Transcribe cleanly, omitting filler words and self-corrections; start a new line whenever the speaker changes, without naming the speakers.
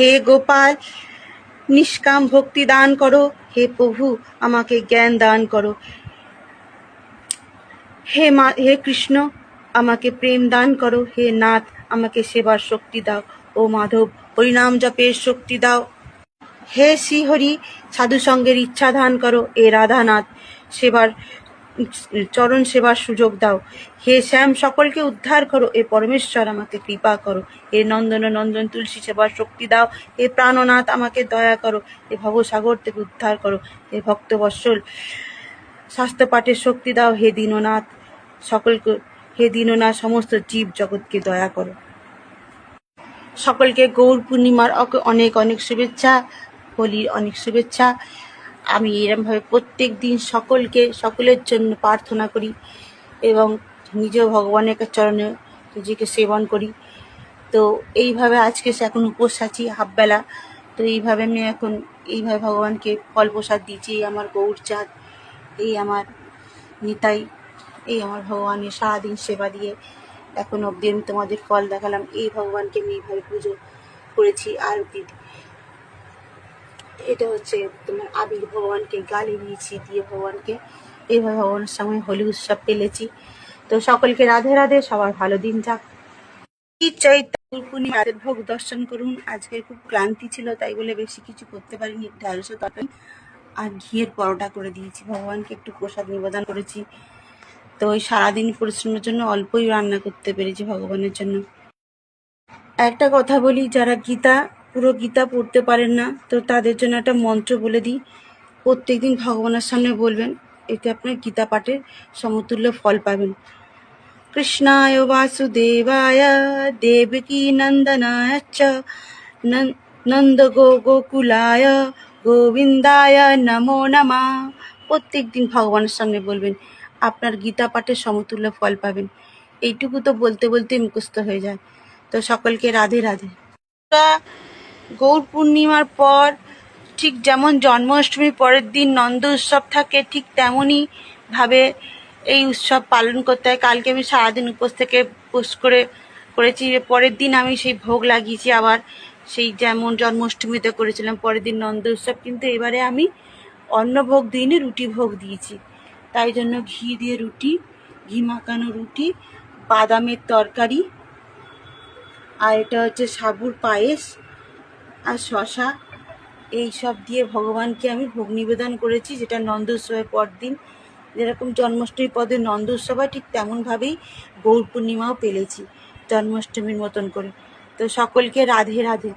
হে গোপাল, নিষ্কাম ভক্তি দান করো। হে প্রভু, আমাকে জ্ঞান দান করো। হে কৃষ্ণ, আমাকে প্রেম দান করো। হে নাথ, আমাকে সেবার শক্তি দাও। ও মাধব, হরিনাম জপের শক্তি দাও। হে শ্রীহরি, সাধু সঙ্গের ইচ্ছা দান করো। এ রাধানাথ, চরণ সেবার সুযোগ দাও। হে শ্যাম, সকলকে উদ্ধার করো। এ পরমেশ্বর, আমাকে কৃপা করো। হে নন্দন নন্দন, তুলসী সেবার শক্তি দাও। হে প্রাণনাথ, আমাকে দয়া করো। হে ভবসাগর থেকে উদ্ধার করো। হে ভক্তবৎসল, শাস্ত্র পাঠের শক্তি দাও। হে দীননাথ, সমস্ত জীব জগৎকে দয়া করো। সকলকে গৌর পূর্ণিমার অনেক অনেক শুভেচ্ছা, হোলির অনেক শুভেচ্ছা। আমি এরমভাবে প্রত্যেক দিন সকলের জন্য প্রার্থনা করি এবং নিজেও ভগবানের চরণে নিজেকে সেবন করি। তো এইভাবে আজকে এখন উপোস আছি হাফবেলা। তো এইভাবে আমি এখন ভগবানকে ফল প্রসাদ দিয়েছি। এই আমার গৌরচাঁদ, এই আমার নিতাই, এই আমার ভগবানের সারাদিন সেবা দিয়ে এখন অবধি আমি তোমাদের ফল দেখালাম। এই ভগবানকে আমি এইভাবে পুজো করেছি। আর এটা হচ্ছে তোমার আবির, ভগবানকে গালে দিয়েছি, দিয়ে ভগবানকে এইভাবে ভগবানের সঙ্গে হোলি উৎসব পেলেছি। তো সকলকে রাধে রাধে, সবার ভালো দিন যাক। চৈত্র ভোগ দর্শন করুন। আজকে খুব ক্লান্তি ছিল, তাই বলে বেশি কিছু করতে পারিনি। ঢ্যাঁড়সের তরকারি আর ঘিয়ের পরোটা করে দিয়েছি, ভগবানকে একটু প্রসাদ নিবেদন করেছি। তো ওই সারাদিন পরিশ্রমের জন্য অল্পই রান্না করতে পেরেছি ভগবানের জন্য। একটা কথা বলি, যারা পুরো গীতা পড়তে পারেন না, তো তাদের জন্য একটা মন্ত্র বলে দিই। প্রত্যেকদিন ভগবানের সামনে বলবেন, এতে আপনার গীতা পাঠের সমতুল্য ফল পাবেন। কৃষ্ণায় বাসুদেবায় দেবকী নন্দনায় চ নন্দ গোকুলায় গোবিন্দায় নমো নমঃ। প্রত্যেক দিন ভগবানের সামনে বলবেন, আপনার গীতা পাঠের সমতুল্য ফল পাবেন। এইটুকু তো বলতে বলতে মুখস্থ হয়ে যায়। তো সকলকে রাধে রাধে। গৌর পূর্ণিমার পর ঠিক যেমন জন্মাষ্টমীর পরের দিন নন্দ উৎসব থাকে, ঠিক তেমনই ভাবে এই উৎসব পালন করতে হয়। কালকে আমি সারাদিন উপোস থেকে করেছি। পরের দিন আমি সেই ভোগ লাগিয়েছি, আবার সেই যেমন জন্মাষ্টমীতে করেছিলাম। পরের দিন নন্দ উৎসব, কিন্তু এবারে আমি অন্ন ভোগ দিইনি, রুটি ভোগ দিয়েছি। তাই জন্য ঘি মাখানো রুটি, বাদামের তরকারি, আর এটা হচ্ছে সাবুর পায়েস আর শশা, এইসব দিয়ে ভগবানকে আমি ভোগ নিবেদন করেছি। যেটা নন্দ উৎসবের পর দিন যেরকম জন্মাষ্টমীর পদে নন্দ উৎসব হয়, ঠিক তেমনভাবেই গৌর পূর্ণিমাও পেলেছি জন্মাষ্টমীর মতন করে। তো সকলকে রাধে রাধে।